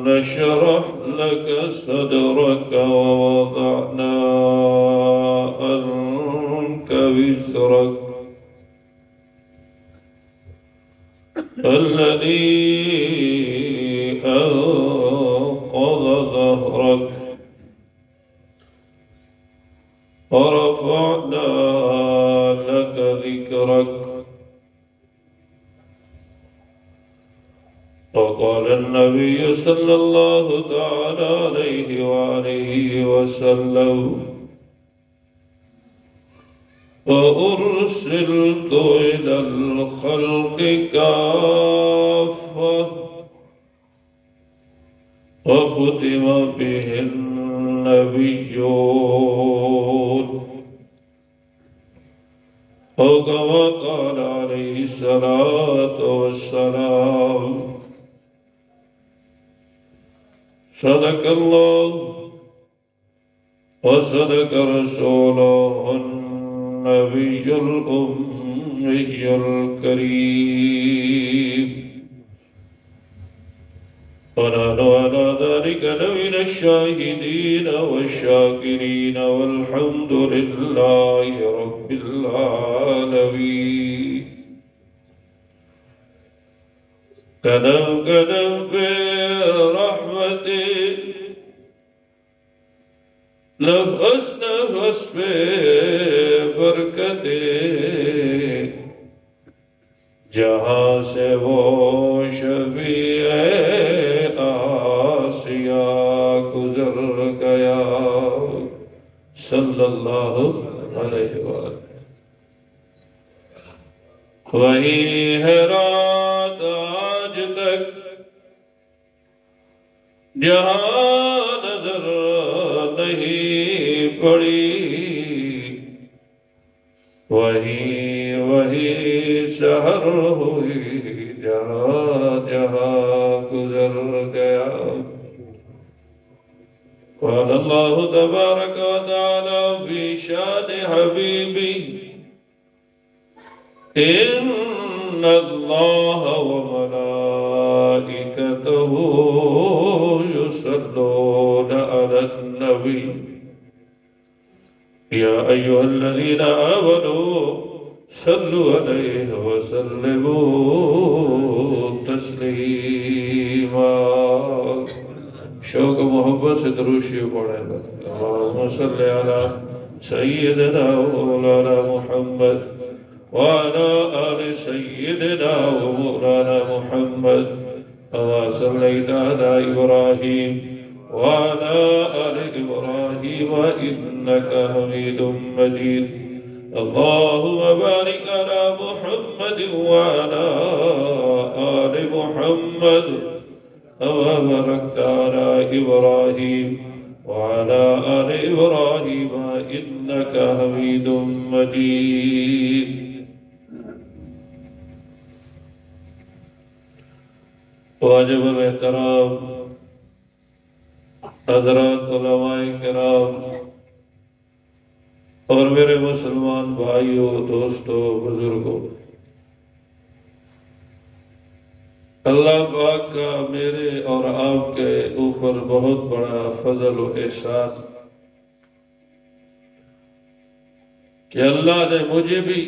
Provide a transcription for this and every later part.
نشرح لك صدرك ووضعنا عنك وزرك الذي أنقض ظهرك ورفعنا لك ذكرك. وقال النبي صلى الله تعالى عليه وآله وسلم وأرسلت إلى الخلق كافة وختم به النبيون وكما قال عليه الصلاة والسلام صدق الله وصدق رسوله النبي الأمي الكريم ونحن على ذلك لمن الشاهدين والشاكرين والحمد لله رب العالمين. قدم قدم برحمته نفس نفس पे बरकते जहाँ से वो शबीए आसिया गुजर गया सल्लल्लाहु अलैहि वसल्लम। वही है रात आज तक जहाँ नजर नहीं पड़ी, वही वही शहर हुई जहाँ जहाँ गुजर गया। قال الله تبارك وتعالى في شان حبيبي إن الله وملائكته يصلون على النبي يا أيها الذين آمنوا صلوا عليه وسلموا تسليما. शौक मोहब्बत से दरूशी पढ़े अल्लाहुम्मा सल्ली अला सय्यिदिना मौलाना मुहम्मद व अला आलि सय्यिदिना मौलाना मुहम्मद कमा सल्लैता अला इब्राहीम व अला आलि इब्राहीम इन्नका हमीदुम मजीद. अल्लाहुम्मा बारिक अला मुहम्मद व अला आलि मुहम्मद कमा बारकता अला इब्राहीम वअला आलि इब्राहीम इन्नका हमीदुम मजीद. वाजिबुल एहतराम हज़रात उलमाए किराम और मेरे मुसलमान भाइयों, दोस्तों, बुजुर्गों, अल्लाह पाक का मेरे और आपके ऊपर बहुत बड़ा फजल और एहसान कि अल्लाह ने मुझे भी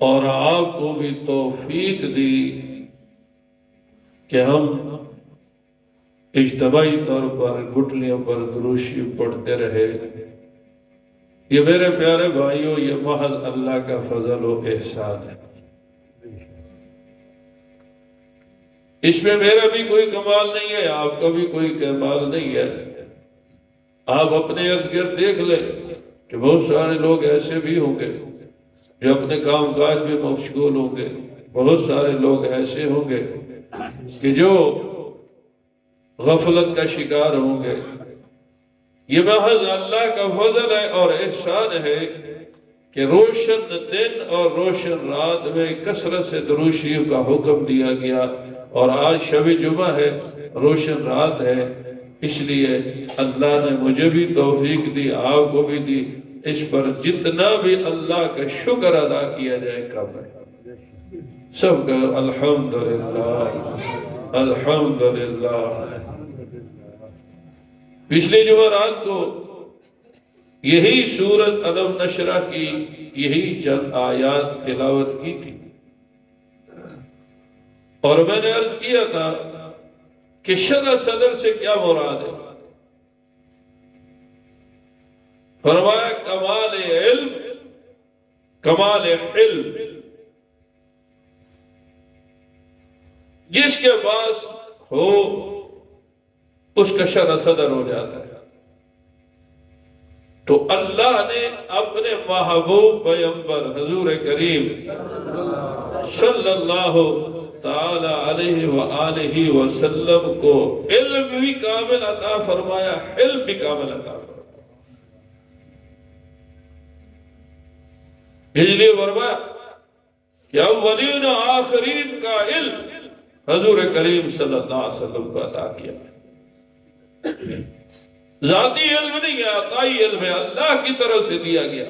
और आपको भी तौफीक दी कि हम इज्तिमाई तौर पर गुटलियों पर दुरूशी पढ़ते रहे। ये मेरे प्यारे भाइयों, ये महज अल्लाह का फजल और एहसान है। इसमें मेरा भी कोई कमाल नहीं है, आपका भी कोई कमाल नहीं है। आप अपने इर्द गिर्द देख ले कि बहुत सारे लोग ऐसे भी होंगे जो अपने काम काज में मशगूल होंगे, बहुत सारे लोग ऐसे होंगे कि जो गफलत का शिकार होंगे। ये महज अल्लाह का फजल है और एहसान है कि रोशन दिन और रोशन रात में कसरत से दुरूशी का हुक्म दिया गया। और आज शब जुमा है, रोशन रात है, इसलिए अल्लाह ने मुझे भी तौफीक दी, आपको भी दी। इस पर जितना भी अल्लाह का शुक्र अदा किया जाए कम है। सबका अल्हम्दुलिल्लाह अल्हम्दुलिल्लाह। पिछले जुमेरात को यही सूरत अलम नशरा की यही चंद आयात तिलावत की थी और मैंने अर्ज किया था कि शरह सदर से क्या मुराद है। फरमाया कमाल इल्म, कमाल इल्म, जिसके पास हो उसका शरह सदर हो जाता है। तो अल्लाह ने अपने महबूब पैगंबर हुजूर करीम सल्लल्लाहु ताला अलैहि व आलिहि वसल्लम को इल्म भी कामिल अता फरमाया, इल्म भी कामिल अता फरमाया। इसलिए फरमाया कि अव्वलीन आखिरीन का इल्म हुजूर करीम सल्लल्लाहु अलैहि वसल्लम को अता किया। जाती इल्म नहीं है, अताई इल्म है, अल्लाह की तरफ से दिया गया।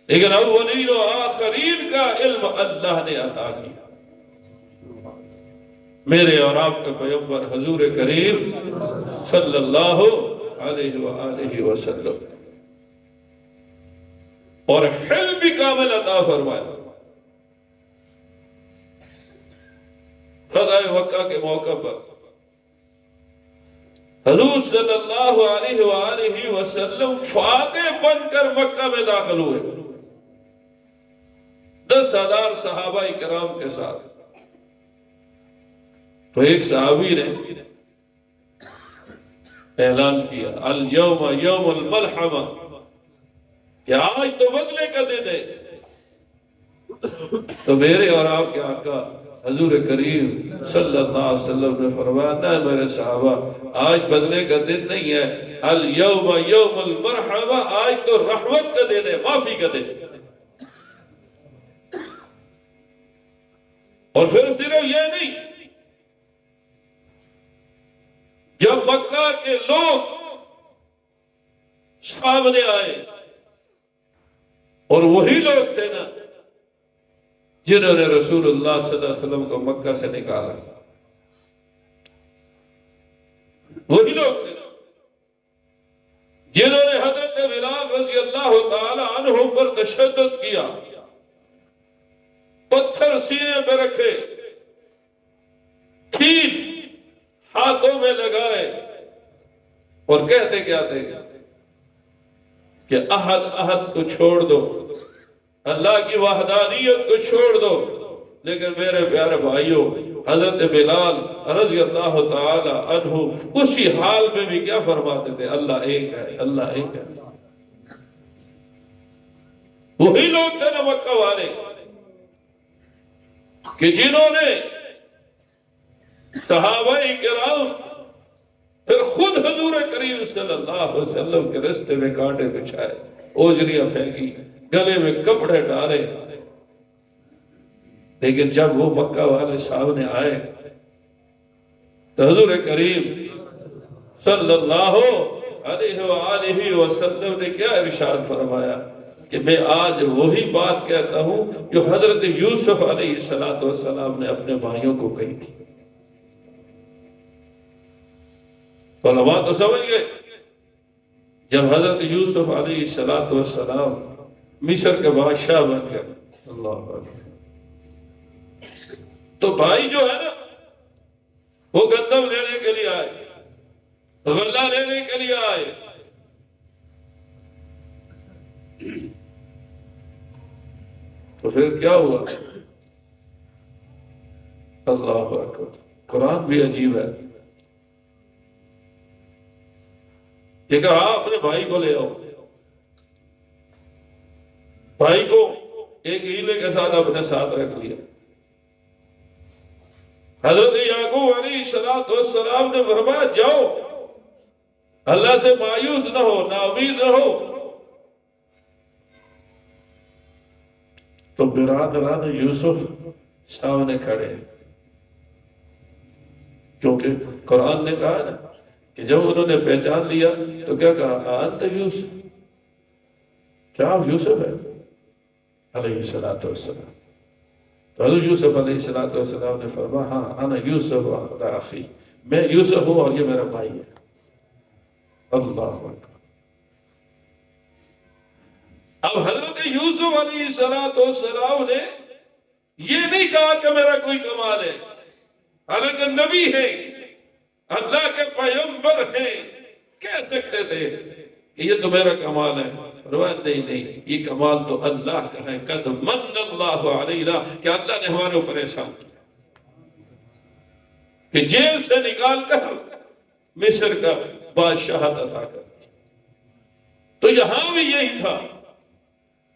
लेकिन अव्वलीन व आखिरीन का इल्म अल्लाह ने अता किया। मेरे और आपके पैगंबर हुजूर करीम सल्लल्लाहु अलैहि वसल्लम और हिल्म भी कामिल अता फरमाया। फ़ज़ाए मक्का के मौका पर हुजूर सल्लल्लाहु अलैहि वसल्लम फातेह बनकर मक्का में दाखिल हुए 10,000 सहाबा इकराम के साथ। तो एक सहाबी ने ऐलान किया अल यौम यौमुल मलहमा, कि आज तो बदले का दिन है। तो मेरे और आपके आका हुजूर करीम सल्लल्लाहु अलैहि वसल्लम ने फरमाया, ना मेरे सहाबा, आज बदले का दिन नहीं है, अल यौम यौमुल मरहमा, आज तो रहमत का दिन है, माफी का दिन। और फिर सिर्फ ये नहीं, जब मक्का के लोग सामने आए और वही लोग थे ना जिन्होंने रसूलुल्लाह सल्लल्लाहु अलैहि वसल्लम को मक्का से निकाला, वही लोग थे ना जिन्होंने हजरत बिलाल रज़ी अल्लाह ताला अन्हु पर तशद्दुद किया, पत्थर सीने पे रखे, कील हाथों में लगाए और कहते क्या थे कि अहद अहद को छोड़ दो, अल्लाह की वहदानियत को छोड़ दो। लेकिन मेरे प्यारे भाइयों, हजरत बिलाल रज़ी अल्लाह ताला अन्हु उसी हाल में भी क्या फरमाते थे, अल्लाह एक है, अल्लाह एक है। वही लोग थे ना मक्का वाले कि जिन्होंने सहाबाए किराम फिर खुद हुजूर करीम सल्लल्लाहु अलैहि वसल्लम के रास्ते में कांटे बिछाए, ओजरियां फेंकी, गले में कपड़े डाले। लेकिन जब वो मक्का वाले सामने आए तो हुजूर करीम सल्लल्लाहु अलैहि वसल्लम ने क्या इरशाद फरमाया कि मैं आज वही बात कहता हूं जो हजरत यूसुफ अलैहिस्सलातु वस्सलाम ने अपने भाइयों को कही थी। उलमा तो समझ गए, जब हजरत यूसुफ अलैहिस्सलातु वस्सलाम मिस्र के बादशाह बन गए, अल्लाह अकबर, तो भाई जो है ना वो गंदम लेने के लिए आए, गल्ला लेने के लिए आए। तो फिर क्या हुआ, अल्लाह अकबर, कुरान भी अजीब है। ठीक है, हाँ अपने भाई को ले आओ। भाई को एक हीले के साथ अपने साथ रख लिया। हजरत याकूब अलैहिस्सलातु वस्सलाम ने फरमाया, जाओ अल्लाह से मायूस न हो, नाउमीद न हो। तो बिरादरान यूसुफ सामने खड़े, क्योंकि कुरान ने कहा ना कि जब उन्होंने पहचान लिया तो क्या कहा, अंत यूसुफ, क्या आप यूसुफ है अलैहिस्सलातु वस्सलाम। तो हज़रत यूसुफ अलैहिस्सलाम ने फरमाया, हाँ अना यूसुफ व अखी, मैं यूसुफ हूँ और ये मेरा भाई है। अल्लाह अकबर। अब हजरत यूसुफ अलैहिस्सलाम ने ये नहीं कहा कि मेरा कोई कमाल है, हालांकि नबी है, अल्लाह के पैगंबर हैं, कह सकते थे कि ये तो मेरा कमाल है। नहीं नहीं, ये कमाल तो अल्लाह का है। कद मन्नल्लाहु अलैना, कि अल्लाह ने हमारे ऊपर एहसान किया कि जेल से निकाल कर मिस्र का बादशाहत अता कर। तो यहां भी यही था।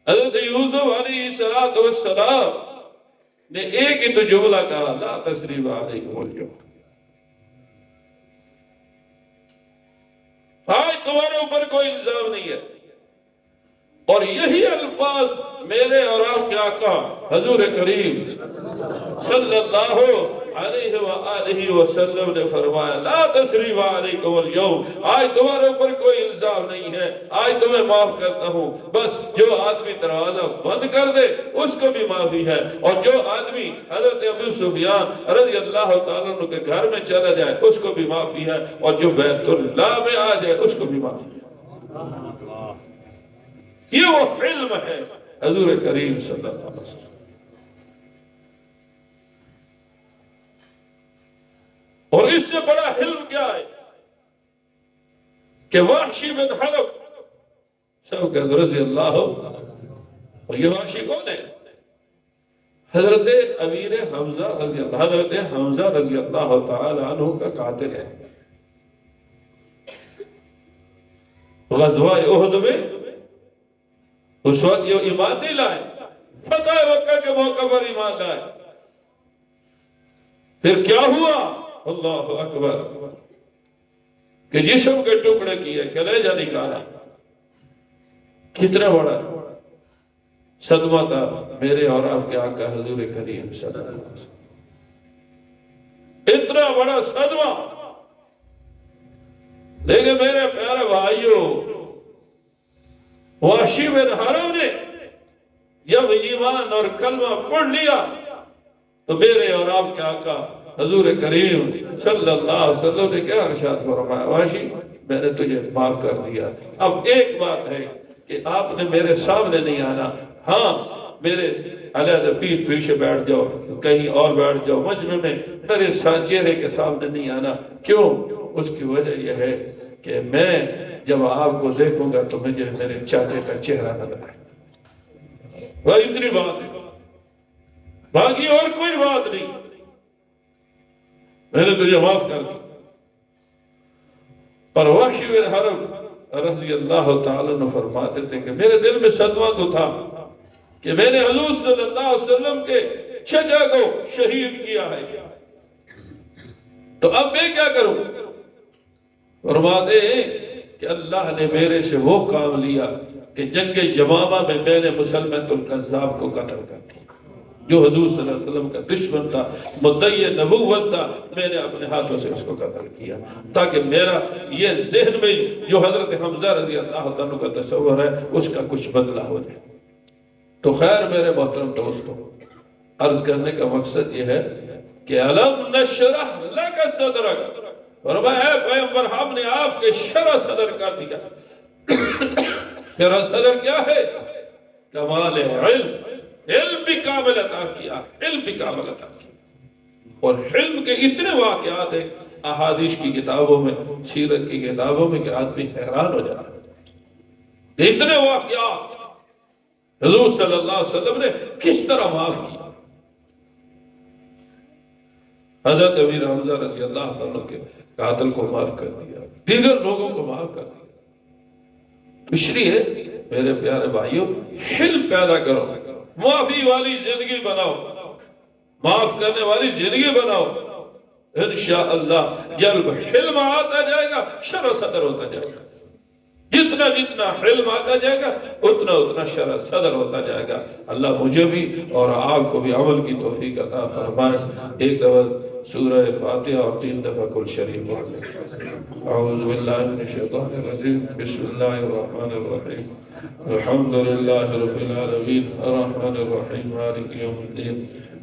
हज़रत यूसुफ अलैहिस्सलाम ने एक ही तो जुमला कहा, ला तस्रीब अलैकुमुल यौम, आज तुम्हारे ऊपर कोई इल्जाम नहीं है। और यही अल्फाज मेरे और आपके आका हजूर करीम सल्लल्लाहु अलैहि वसल्लम ने फरमाया, ला तस्रीब अलैकुमुल यौम, आज तुम्हारे ऊपर कोई इल्जाम नहीं है, आज तुम्हें माफ करता हूं। बस जो आदमी दरवाजा बंद कर दे उसको भी माफी है, और जो आदमी हजरत अबू सुफियान रज़ी अल्लाह तआला अन्हु के घर में चला जाए उसको भी माफी है, और जो बैतुल्लाह में आ जाए उसको भी माफी है। ये वो इल्म है हजूर करीम सल्लल्लाहु अलैहि वसल्लम। और इससे बड़ा इल्म क्या है कि वाशी बिन हरब सब रज़ी अल्लाह, और ये वाशी कौन है? हजरत अमीर हमजा रज़ी अल्लाह, हजरत हमजा रज़ी अल्लाह तआला अन्हु का कातिल है। ग़ज़वा उहद में उस वक्त ये ईमान नहीं लाए, फतह मक्का के मौके पर ईमान लाए। फिर क्या हुआ? अल्लाह अकबर, कि जिस्म के टुकड़े किए, कलेजा निकाला। कितना बड़ा सदमा था मेरे और आपके आका हजूर करीम सल्लल्लाहु अलैहि वसल्लम, इतना बड़ा सदमा। लेकिन मेरे प्यारे भाइयों, वाशी बिन हरब ने जब ईमान और कलमा पढ़ लिया तो मेरे और आपके आका हजूर करीम सल्लल्लाहु अलैहि वसल्लम ने क्या इरशाद फरमाया, वाशी मैंने तुझे माफ कर दिया। अब एक बात है कि आपने मेरे सामने नहीं आना, हाँ मेरे अलग पीठ पीछे बैठ जाओ, कहीं और बैठ जाओ, मजमे में मेरे चेहरे के सामने नहीं आना। क्यों? उसकी वजह यह है कि मैं जब आपको देखूंगा तो मुझे मेरे चाचे का चेहरा नजर आए। वह इतनी बात है, बाकी और कोई बात नहीं। मैंने तुझे माफ कर दी। पर वाशी बिन हरब रज़ी अल्लाह तआला अन्हु फरमाते थे कि मेरे दिल में सदमा तो था कि मैंने हुजूर सल्लल्लाहु अलैहि वसल्लम के चचा को शहीद किया है, तो अब मैं क्या करूं? फरमाते कि अल्लाह ने मेरे से वो काम लिया कि जंग यमामा में मैंने मुसलमातुल कज़्ज़ाब को कत्ल कर दिया, जो हुजूर सल्लल्लाहु अलैहि वसल्लम का दुश्मन था, मुद्दई नबुव्वत था। मैंने अपने हाथों से उसको कत्ल किया, ताकि मेरा ये ज़हन में जो हजरत हमजा रज़ी अल्लाह तआला का तसव्वुर है उसका कुछ बदला हो जाए। तो खैर मेरे मोहतरम दोस्तों, अर्ज करने का मकसद ये है कि अलम नशरह लक सदरक, फरमाया पैगंबर हमने आपके शरह सदर कर दिया। शरह सदर क्या है? कमाल इल्म भी कामिल अता किया, इल्म भी कामिल अता किया। और इल्म के इतने वाक़यात हैं अहादीस की किताबों में, सीरत की किताबों में कि आदमी हैरान हो जाता है। इतने वाक़यात हुजूर सल्लल्लाहु अलैहि वसल्लम ने किस तरह माफ किया। हज़रत अमीर हमजा रज़ी अल्लाह तआला के कातिल को माफ कर दिया, दीगर लोगों को माफ कर दिया। इसलिए मेरे प्यारे भाइयों, हिल्म पैदा करो, माफी वाली जिंदगी बनाओ, माफ करने वाली जिंदगी बनाओ। इंशाअल्लाह जब हिल्म आता जाएगा शर सदर होता जाएगा। जितना जितना हिल्म आता जाएगा उतना उतना शर सदर होता जाएगा। अल्लाह मुझे भी और आपको भी अमल की तौफीक अता फरमाए। एक दफा सूरह फातिहा और 3 दफा कुल शरीफ पढ़ लें। औज़ु बिल्लाहि मिनश शैतानिर रजीम, बिस्मिल्लाहिर रहमानिर रहीम, अल्हम्दुलिल्लाहि रब्बिल आलमीन, अर्रहमानिर रहीम, मालिकि यौमिद्दीन,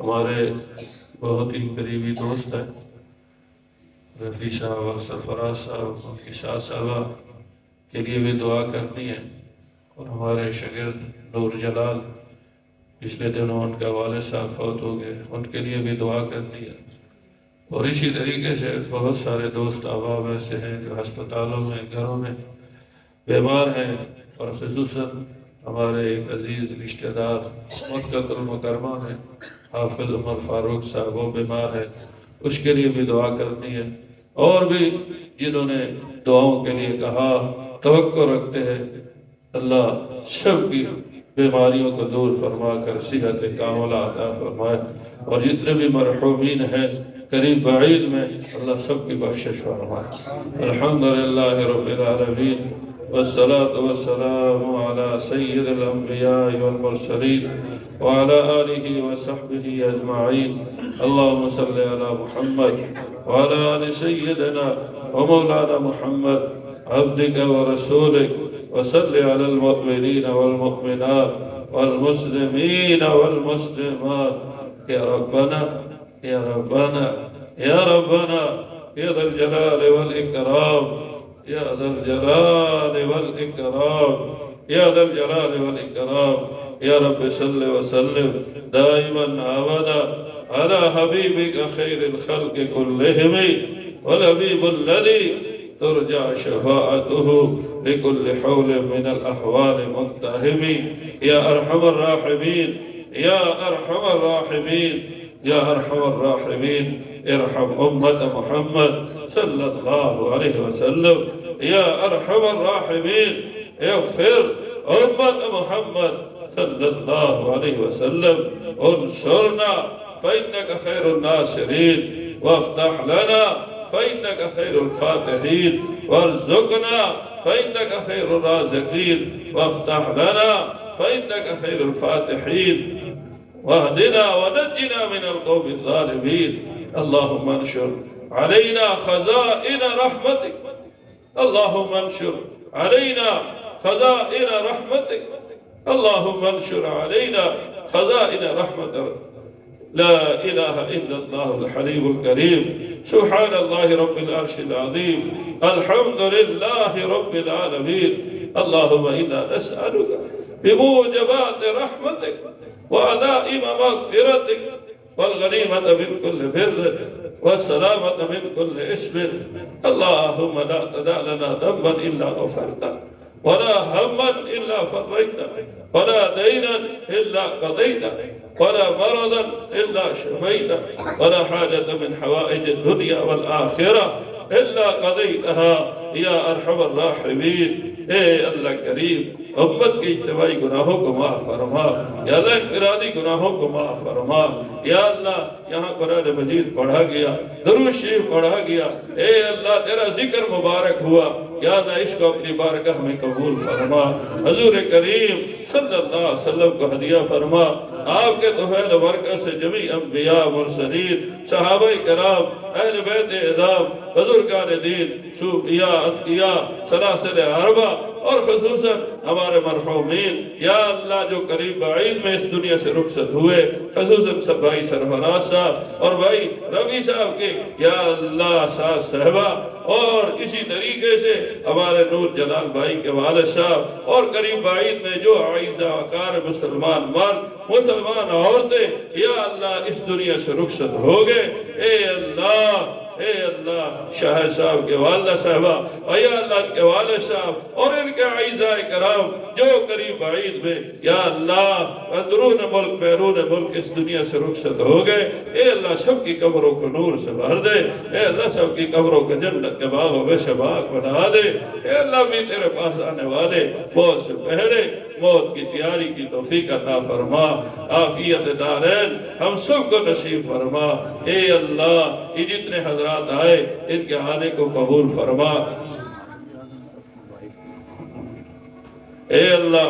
हमारे बहुत ही करीबी दोस्त हैं रफी साहब और सरफराज साहब, उनकी शाह साहबा के लिए भी दुआ करनी है। और हमारे शागिर्द नूर जलाल, पिछले दिनों उनका वालिद साहब फौत हो गए, उनके लिए भी दुआ करनी है। और इसी तरीके से बहुत सारे दोस्त अहबाब ऐसे हैं जो अस्पतालों में, घरों में बीमार हैं, और ख़ुसूसन हमारे एक अजीज रिश्तेदार मक्कतुल मुकरमा में हाफिज उमर फारूक साहब वो बीमार है, उसके लिए भी दुआ करनी है। और भी जिन्होंने दुआओं के लिए कहा, तवक्को रखते हैं, अल्लाह सब की बीमारियों को दूर फरमा कर सेहत कामला अता फरमाए। और जितने भी मरहूमीन हैं करीब बाईद में, अल्लाह सबकी बख्शिश फरमाए। अल्हम्दुलिल्लाह रब्बिल आलमीन वस्सलातु वस्सलामु अला सय्यिदिल अंबिया वल मुरसलीन व अला आलिहि व सहबिहि अजमाइन। अल्लाहुम्मा सल्लि अला मुहम्मद व अला आलि सय्यिदिना व मौलाना मुहम्मद अब्दिका व रसूलिक व सल्लि अलल मुमिनीन वल मुमिनात वल मुस्लिमीन वल मुस्लिमात। या रब्बना या रब्बना या रब्बना या दल जलाल वल इकराम या दल जलाल वल इकराम या दल जलाल वल इकराम। या रब्बि सल्लि व सल्लिम दाइमन अबदा अला हबीबिका खैरिल खल्क़ि कुल्लिहिम वल हबीबुल लज़ी तुरजा शफाअतुहु बिकुल्लि हौलिन मिनल अहवाल मुत्तहिमी। या अरहमर राहिमीन या अरहमर राहिमीन या अरहमर राहिमीन इरहम उम्मत मुहम्मद सल्लल्लाहु अलैहि वसल्लम। या अरहमर राहिमीन इग़फिर उम्मत मुहम्मद सल्लल्लाहु अलैहि वसल्लम। उन्सुरना फ़इन्नका खैरुन नासिरीन वफ्तह लना फ़इन्नका खैरुल फ़ातिहीन वरज़ुक़ना फ़इन्नका खैरुर राज़िक़ीन वफ्तह लना फ़इन्नका खैरुल फ़ातिहीन वहदिना वनज्जिना मिनल क़ौमिज़ ज़ालिमीन। अल्लाहुम्मा अंशुर अलैना खज़ाइन रहमतिक अल्लाहुम्मा अंशुर अलैना खज़ाइन रहमतिक अल्लाहुम्मा अंशुर अलैना खज़ाइन रहमतिक। ला इलाहा इल्लल्लाहुल हलीमुल करीम सुब्हानल्लाहि रब्बिल अर्शिल अज़ीम अल्हम्दुलिल्लाहि रब्बिल आलमीन। अल्लाहुम्मा इन्ना नस्अलुका बिमूजिबाति रहमतिक व अदाइम मग़फ़िरतिक वल गनीमत मिन कुल्लि बिर्र वस्सलामत मिन कुल्लि इस्मिन। अल्लाहुम्मा ला तदा लना ज़ंबन इल्ला गफ़रता वला हम्मन इल्ला फ़रजता वला दीनन इल्ला क़ज़यता वला मरदन इल्ला शफ़ैता वला हाजत मिन हवाइज दुनिया वल आखिरा इल्ला क़ज़यतहा या अरहमर राहिमीन। ए अल्लाह करीम उम्मत के इज्तिमाई गुनाहों को माफ फरमा, या अल्लाह इनफरादी गुनाहों को माफ फरमा। या अल्लाह यहाँ कुरान मजीद पढ़ा गया, दुरूद शरीफ पढ़ा गया, ए अल्लाह तेरा जिक्र मुबारक हुआ, या अल्लाह इसको अपनी बारगाह में कबूल फरमा। हुजूर करीम सल्लल्लाहु अलैहि वसल्लम को हदिया फरमा। आपके तौहीद बरकत से जमी अंबिया मुरसलीन सहाबाए किराम अहले बैत इज़ाम बुजुर्गान दीन सूफिया अंबिया सलासिल अरबा और खुसूसन हमारे मरहूमीन, या अल्लाह जो करीब बाईद में इस दुनिया से रुखसत हुए, खुसूसन सब भाई सरफराज साहब और भाई रवि साहब के, या अल्लाह साहब साहबा, और इसी तरीके से हमारे नूर जलाल भाई के वालिद साहब और करीब बाईद में जो आइज़ा वकार मुसलमान मर्द मुसलमान औरतें, या अल्लाह इस दुनिया से रुखसत हो गए। ए अल्लाह शाह साहब के वालिदा साहबा, या अल्लाह इनके वालिद साहब और इनके आइज़ाए कराम जो करीब बाईद में, या अल्लाह अंदरून मुल्क बैरून मुल्क इस दुनिया से रुखसत हो गए। ए अल्लाह सबकी कब्रों को नूर से भर दे। ए अल्लाह सबकी कब्रों को जन्नत के बागों में शबाक बना दे। ए अल्लाह भी तेरे पास आने वाले मौत से पहले मौत की तैयारी की तौफीक अता फरमा। आफियत दारैन हम सबको नसीब फरमा। ए अल्लाह ये जितने हजरात आए इनके आने को कबूल फरमा। ए अल्लाह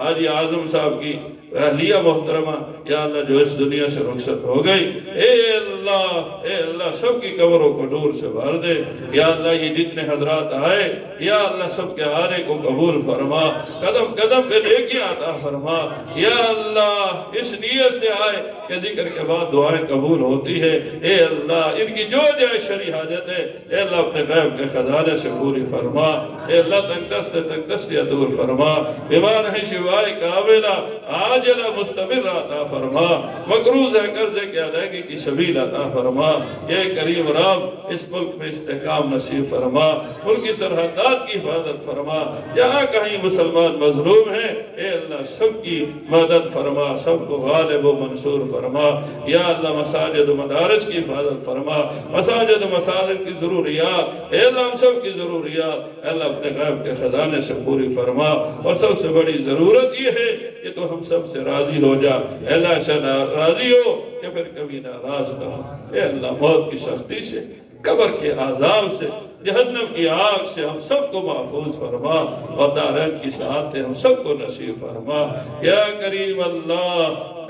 हाजी आजम साहब की अहलिया मोहतरमा, या अल्लाह जो इस दुनिया से रुखसत हो गई, ए अल्लाह सबकी कब्रों को नूर से भर दे। या अल्लाह ये जितने हजरात आए, या अल्लाह सबके आने को कबूल फरमा, कदम कदम पे नेकियां अता फरमा। या अल्लाह इस नीयत से आए कि जिक्र के बाद दुआएं कबूल होती है। ए अल्लाह इनकी जो जाए शरी हाजत है, ए अल्लाह अपने गैब के खजाने से पूरी फरमा। ए अल्लाह तंगदस्त दूर फरमा। बीमार है शिवाए कामिला आज आजिला मुस्तमिर अता फरमा, मकरूज है कर्जे के अदायगी की सबील अता फरमा। ये करीम रब इस मुल्क में इस्तेकाम नसीब फरमा, मुल्क की सरहदात की हिफाजत फरमा। जहाँ कहीं मुसलमान मजलूम है ए अल्लाह सबकी मदद फरमा, सबको गालिब व मंसूर फरमा। या अल्लाह मसाजिद मदारिस की हिफाजत फरमा, मसाजिद मसाजिद की जरूरियात ए अल्लाह हम सब की जरूरियात अल्लाह अपने गैब के खजाने से पूरी फरमा। और सबसे बड़ी जरूरत ये है कि तो हम सब से राजी हो जा, अल्लाह से राजी हो कि फिर कभी नाराज ना हो। ए अल्लाह मौत की सख्ती से, कब्र के आजाब से, जहन्नम की आग से हम सबको महफूज फरमा और दारैन की सआदतें हम सबको नसीब फरमा। या करीम अल्लाह,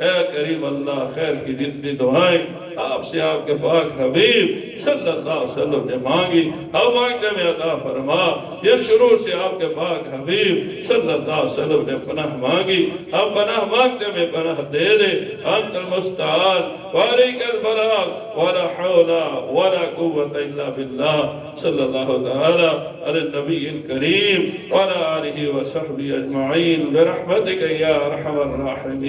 ए करीम अल्लाह, खैर की जितनी दुआएं आपसे आपके पाक हबीब सल्लल्लाहु अलैहि वसल्लम ने मांगी, अब मांगने में अता फरमा। ये शुरू से आपके पाक हबीब सल्लल्लाहु अलैहि वसल्लम ने पनाह मांगी, अब पनाह मांगने में पनाह दे दे। अंतल मुस्तान वालिकल बलाग वला हौला वला कुव्वता इल्ला बिल्लाह सल्लल्लाहु तआला अला नबील करीम वला आलिहि व सहबिहि अजमाइन बिरहमतिका या अरहमर राहिमीन।